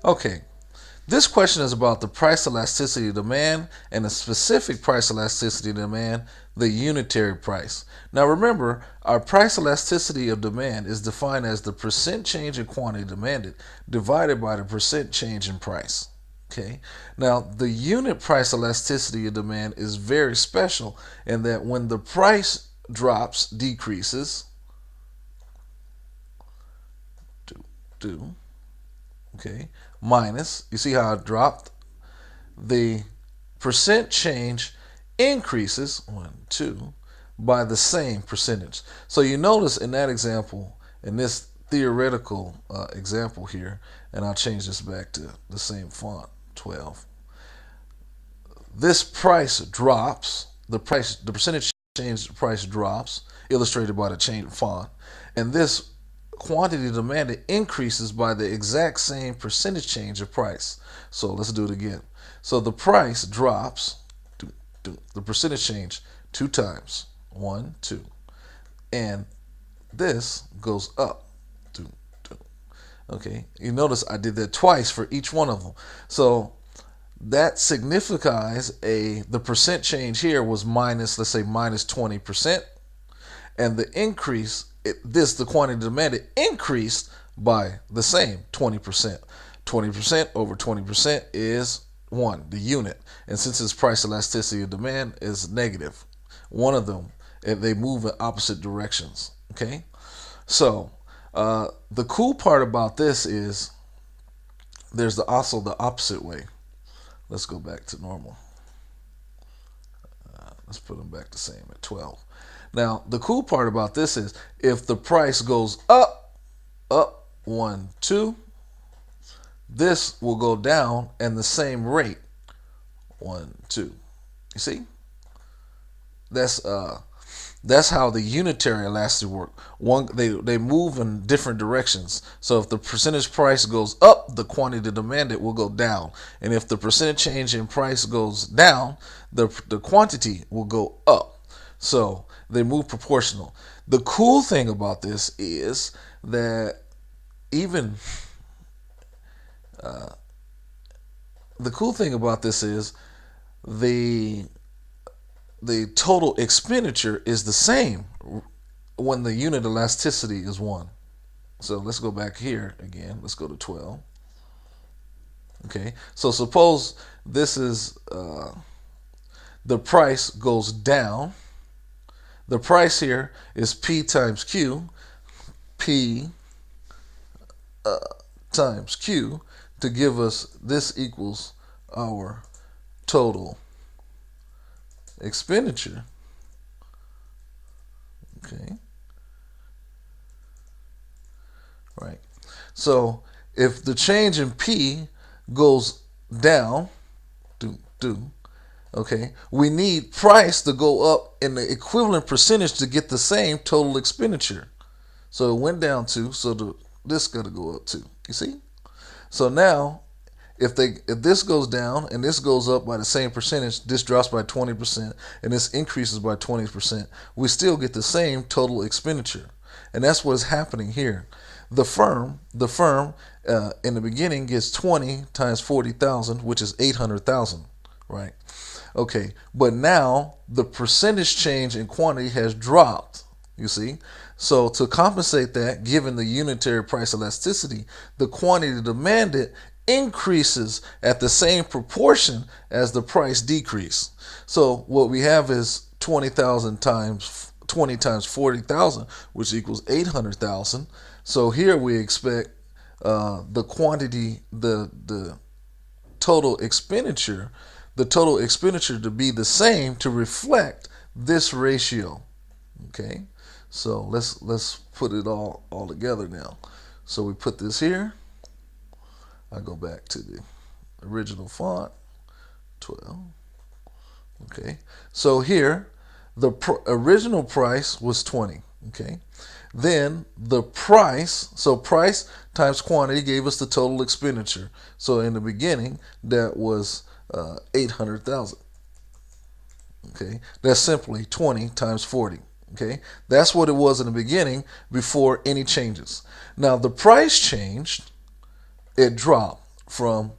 Okay, this question is about the price elasticity of demand and the specific price elasticity of demand, the unitary price. Now remember, our price elasticity of demand is defined as the percent change in quantity demanded divided by the percent change in price. Okay. Now the unit price elasticity of demand is very special in that when the price drops, decreases, do, okay, minus, you see how it dropped? The percent change increases, 1, 2, by the same percentage. So you notice in that example, in this theoretical example here, and I'll change this back to the same font, 12. This price drops, the percentage change price drops, illustrated by the change font, and this quantity demanded increases by the exact same percentage change of price. So let's do it again. So the price drops, the percentage change 2 times, 1, 2, and this goes up. Okay, you notice I did that twice for each one of them. So that signifies the percent change here was minus, let's say minus 20%, and the increase, the quantity demanded increased by the same 20%. 20% over 20% is 1, the unit. And since its price elasticity of demand is negative, one of them, they move in opposite directions. Okay? So, the cool part about this is there's also the opposite way. Let's go back to normal. Let's put them back the same at 12. Now, the cool part about this is if the price goes up, 1, 2, this will go down and the same rate, 1, 2. You see? That's how the unitary elasticity work. They move in different directions. So if the percentage price goes up, the quantity demanded will go down, and if the percentage change in price goes down, the quantity will go up. So they move proportional. The cool thing about this is that even the cool thing about this is the total expenditure is the same when the unit elasticity is 1. So let's go back here again. Let's go to 12. Okay, so suppose this is the price goes down. The price here is P times Q. P times Q to give us this equals our total expenditure. Okay. Right. So if the change in P goes down, okay, we need price to go up in the equivalent percentage to get the same total expenditure. So it went down 2, so this got to go up 2. You see? So now if this goes down and this goes up by the same percentage, this drops by 20% and this increases by 20%, we still get the same total expenditure. And that's what's happening here. The firm in the beginning gets 20 times 40,000, which is 800,000, right? Okay, but now the percentage change in quantity has dropped, you see? So to compensate that, given the unitary price elasticity, the quantity demanded increases at the same proportion as the price decrease. So what we have is 20,000 times 20 times 40,000, which equals 800,000. So here we expect the quantity, the total expenditure, to be the same to reflect this ratio. Okay, so let's put it all together now. So we put this here. I go back to the original font, 12. Okay, so here the original price was 20. Okay, then the price, so price times quantity gave us the total expenditure. So in the beginning, that was 800,000. Okay, that's simply 20 times 40. Okay, that's what it was in the beginning before any changes. Now the price changed it dropped from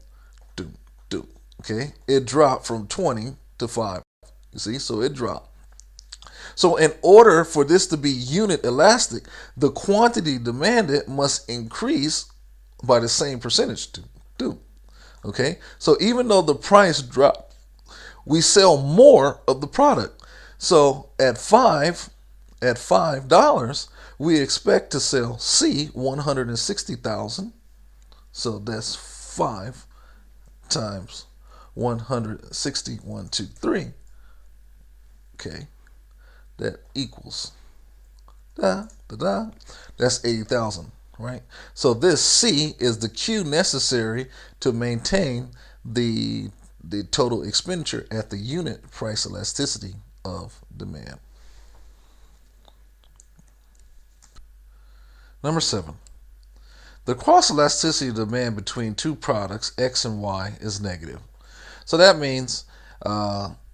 do, do. Okay, it dropped from 20 to 5. You see, so it dropped. So in order for this to be unit elastic, the quantity demanded must increase by the same percentage. Do. Okay, so even though the price dropped, we sell more of the product. So at $5, we expect to sell C 160,000. So that's 5 times 160, 1, 2, 3. Okay, that equals that's 80,000, right? So this C is the Q necessary to maintain the total expenditure at the unit price elasticity of demand. Number 7. The cross elasticity of demand between two products, X and Y, is negative. So that means,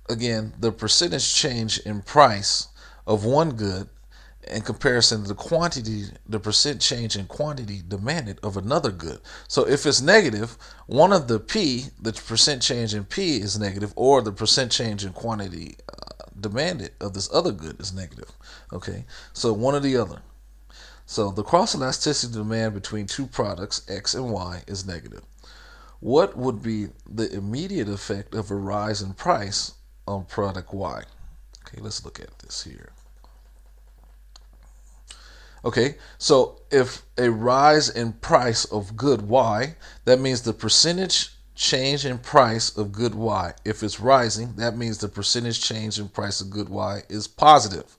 again, the percentage change in price of one good in comparison to the quantity, the percent change in quantity demanded of another good. So if it's negative, one of the P, the percent change in P is negative, or the percent change in quantity demanded of this other good is negative. Okay, so one or the other. So the cross elasticity demand between two products, X and Y, is negative. What would be the immediate effect of a rise in price on product Y? Okay, let's look at this here. Okay, so if a rise in price of good Y, that means the percentage change in price of good Y. If it's rising, that means the percentage change in price of good Y is positive.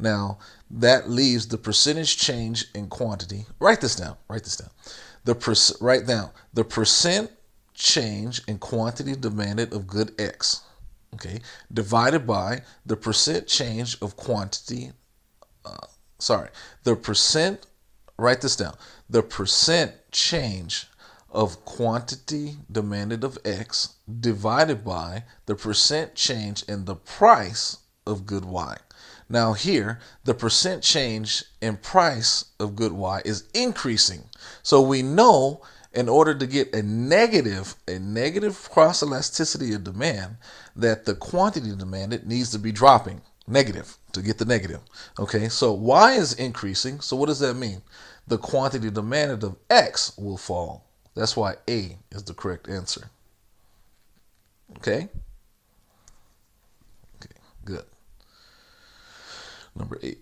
Now, that leaves the percentage change in quantity. Write this down. Write down the percent change in quantity demanded of good X, okay, divided by the percent change of quantity. The percent. Write this down. The percent change of quantity demanded of X divided by the percent change in the price of good Y. Now here, the percent change in price of good Y is increasing. So we know in order to get a negative cross elasticity of demand, that the quantity demanded needs to be dropping negative to get the negative. Okay, so Y is increasing. So what does that mean? The quantity demanded of X will fall. That's why A is the correct answer. Okay? Okay, good. Number 8.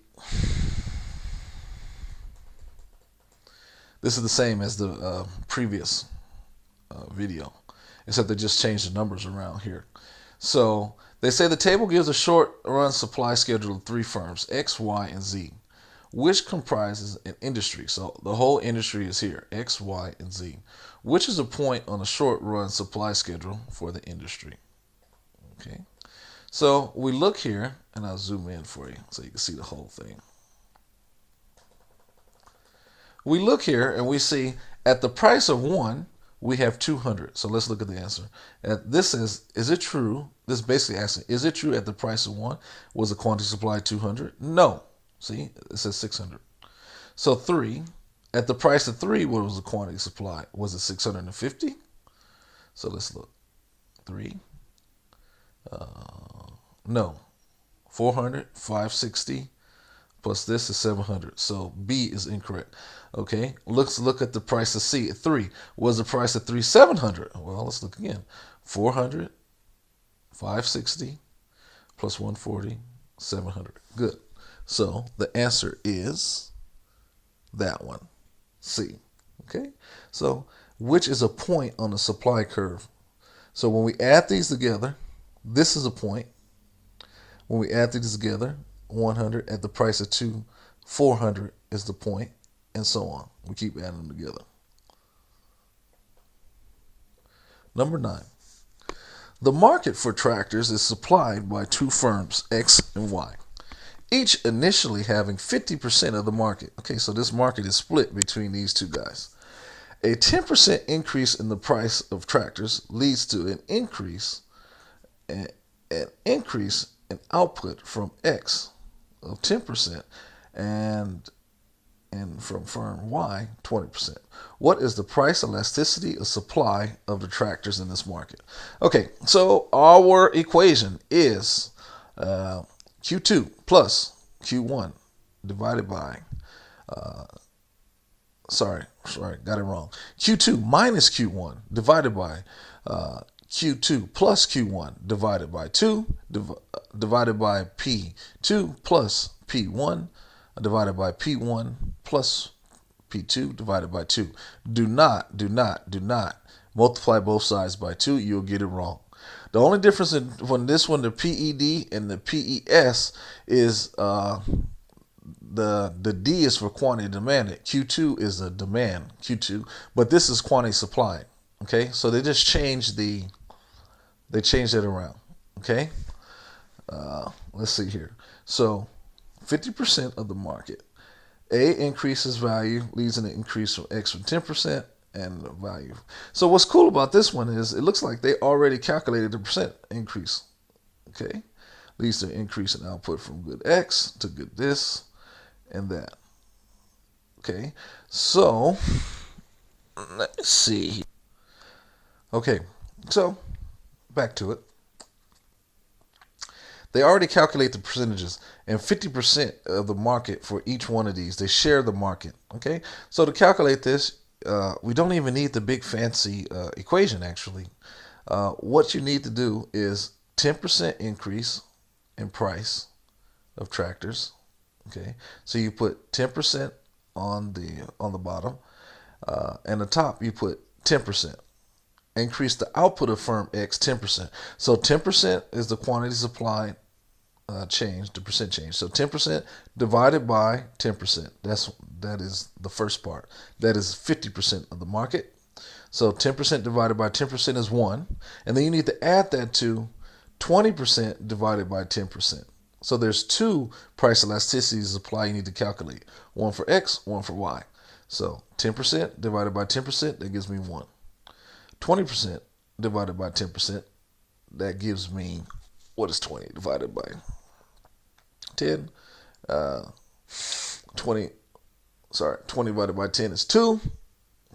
This is the same as the previous video, except they just changed the numbers around here. So they say the table gives a short run supply schedule of 3 firms, X, Y, and Z, which comprises an industry. So the whole industry is here, X, Y, and Z, which is a point on a short run supply schedule for the industry. Okay. So we look here, and I'll zoom in for you so you can see the whole thing. We look here and we see at the price of 1, we have 200. So let's look at the answer. This is it true? This is basically asking, is it true at the price of 1 was the quantity supply 200? No. See, it says 600. So 3, at the price of 3, what was the quantity supply? Was it 650? So let's look. 3. No. 400, 560, plus this is 700. So B is incorrect. Okay, let's look at the price of C at 3. Was the price of 3 700? Well, let's look again. 400, 560, plus 140, 700. Good. So the answer is that one, C. Okay, so which is a point on the supply curve? So when we add these together, this is a point. When we add these together, 100 at the price of 2, 400 is the point, and so on. We keep adding them together. Number 9. The market for tractors is supplied by 2 firms, X and Y, each initially having 50% of the market. Okay, so this market is split between these 2 guys. A 10% increase in the price of tractors leads to an increase in output from X of 10% and and from firm Y, 20%. What is the price elasticity of supply of the tractors in this market? Okay, so our equation is Q2 plus Q1 divided by, sorry, got it wrong. Q2 minus Q1 divided by Q2 plus Q1 divided by 2 divided by P2 plus P1 divided by P1 plus P2 divided by 2. Do not multiply both sides by 2. You'll get it wrong. The only difference in when this one, the PED and the PES, is the D is for quantity demanded. Q2 is the demand, Q2, but this is quantity supplied. Okay, so they just changed it around. Okay, let's see here. So 50% of the market. A increases value, leads an increase from X from 10% and the value. So what's cool about this one is it looks like they already calculated the percent increase. Okay, leads to an increase in output from good X to good this and that. Okay, so let's see. Okay, so back to it. They already calculate the percentages, and 50% of the market for each one of these. They share the market. Okay, so to calculate this, we don't even need the big fancy equation. Actually, what you need to do is 10% increase in price of tractors. Okay, so you put 10% on the bottom, and the top you put 10%. Increase the output of firm X 10%. So 10% is the quantity supplied change, the percent change. So 10% divided by 10%. That is the first part. That is 50% of the market. So 10% divided by 10% is 1. And then you need to add that to 20% divided by 10%. So there's 2 price elasticities of supply you need to calculate. One for X, one for Y. So 10% divided by 10%, that gives me 1. 20% divided by 10%, that gives me, what is 20 divided by 10? 20 divided by 10 is 2,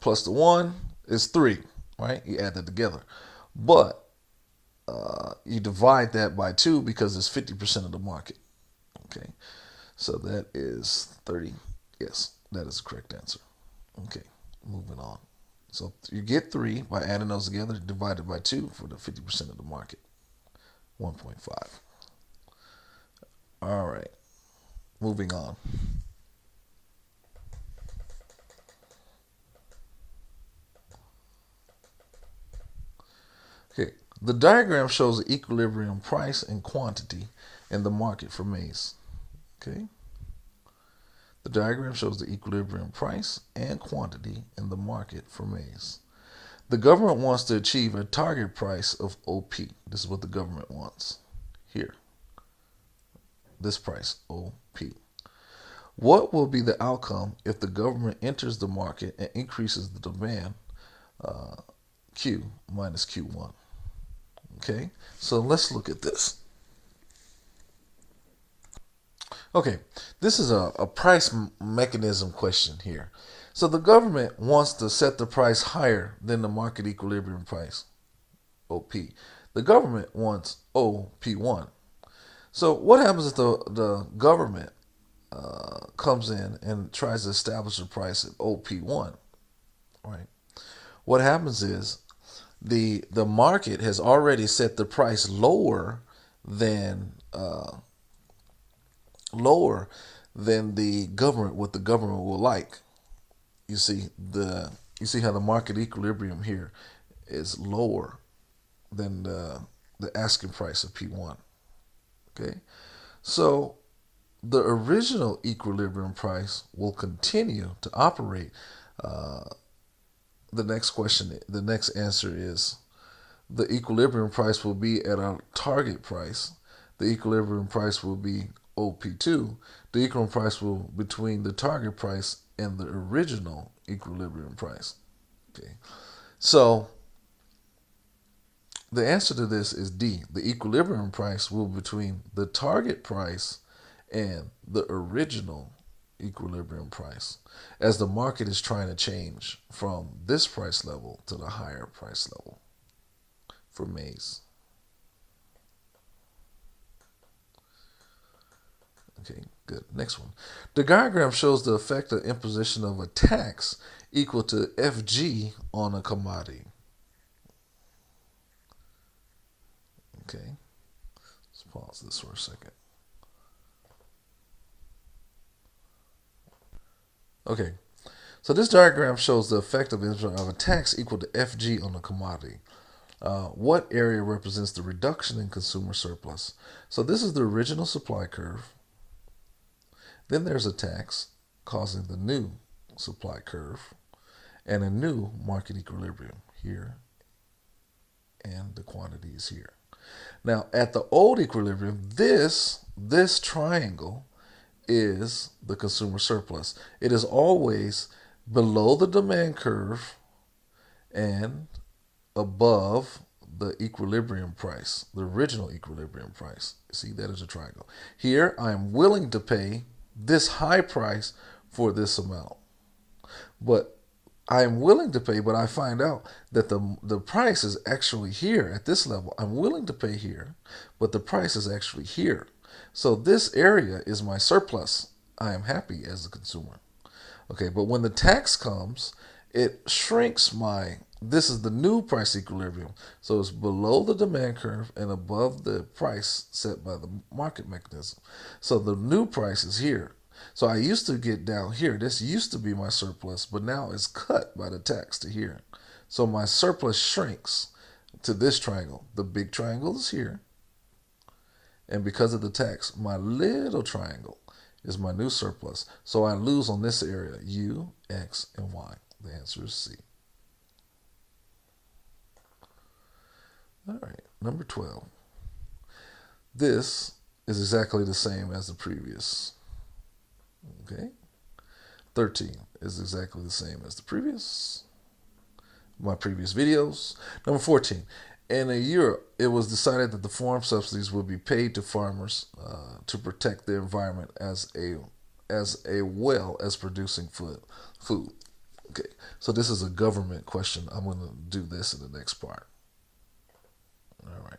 plus the 1 is 3, right? You add that together. But you divide that by 2 because it's 50% of the market. Okay, so that is 30. Yes, that is the correct answer. Okay, moving on. So you get 3 by adding those together, divided by 2 for the 50% of the market. 1.5. All right, moving on. Okay, the diagram shows the equilibrium price and quantity in the market for maize. Okay, the diagram shows the equilibrium price and quantity in the market for maize. The government wants to achieve a target price of OP. This is what the government wants here. This price, OP. What will be the outcome if the government enters the market and increases the demand, Q minus Q1? Okay, so let's look at this. Okay, this is a price mechanism question here. So the government wants to set the price higher than the market equilibrium price, OP. The government wants OP1. So what happens if the government comes in and tries to establish a price at OP1, right? What happens is the market has already set the price lower than the government, what the government will like. You see how the market equilibrium here is lower than the asking price of P1. Okay, so the original equilibrium price will continue to operate. The next answer is the equilibrium price will be at our target price. The equilibrium price will be OP2. The equilibrium price will be between the target price and the original equilibrium price. Okay, so the answer to this is D. The equilibrium price will be between the target price and the original equilibrium price, as the market is trying to change from this price level to the higher price level for maize. Okay, good. Next one. The diagram shows the effect of imposition of a tax equal to FG on a commodity. Okay, let's pause this for a second. Okay, so this diagram shows the effect of a tax equal to FG on a commodity. What area represents the reduction in consumer surplus? So this is the original supply curve. Then there's a tax causing the new supply curve and a new market equilibrium here, and the quantity is here. Now, at the old equilibrium, this triangle is the consumer surplus. It is always below the demand curve and above the equilibrium price, the original equilibrium price. See, that is a triangle. Here, I am willing to pay this high price for this amount. But I am willing to pay, but I find out that the price is actually here at this level. I'm willing to pay here, but the price is actually here. So this area is my surplus. I am happy as a consumer. Okay, but when the tax comes, it shrinks this is the new price equilibrium. So it's below the demand curve and above the price set by the market mechanism. So the new price is here. So I used to get down here. This used to be my surplus, but now it's cut by the tax to here. So my surplus shrinks to this triangle. The big triangle is here. And because of the tax, my little triangle is my new surplus. So I lose on this area, U, X, and Y. The answer is C. All right, number 12. This is exactly the same as the previous. Okay. 13 is exactly the same as my previous videos. Number 14. In Europe, it was decided that the farm subsidies would be paid to farmers to protect the environment as well as producing food. Okay, so this is a government question. I'm going to do this in the next part. All right.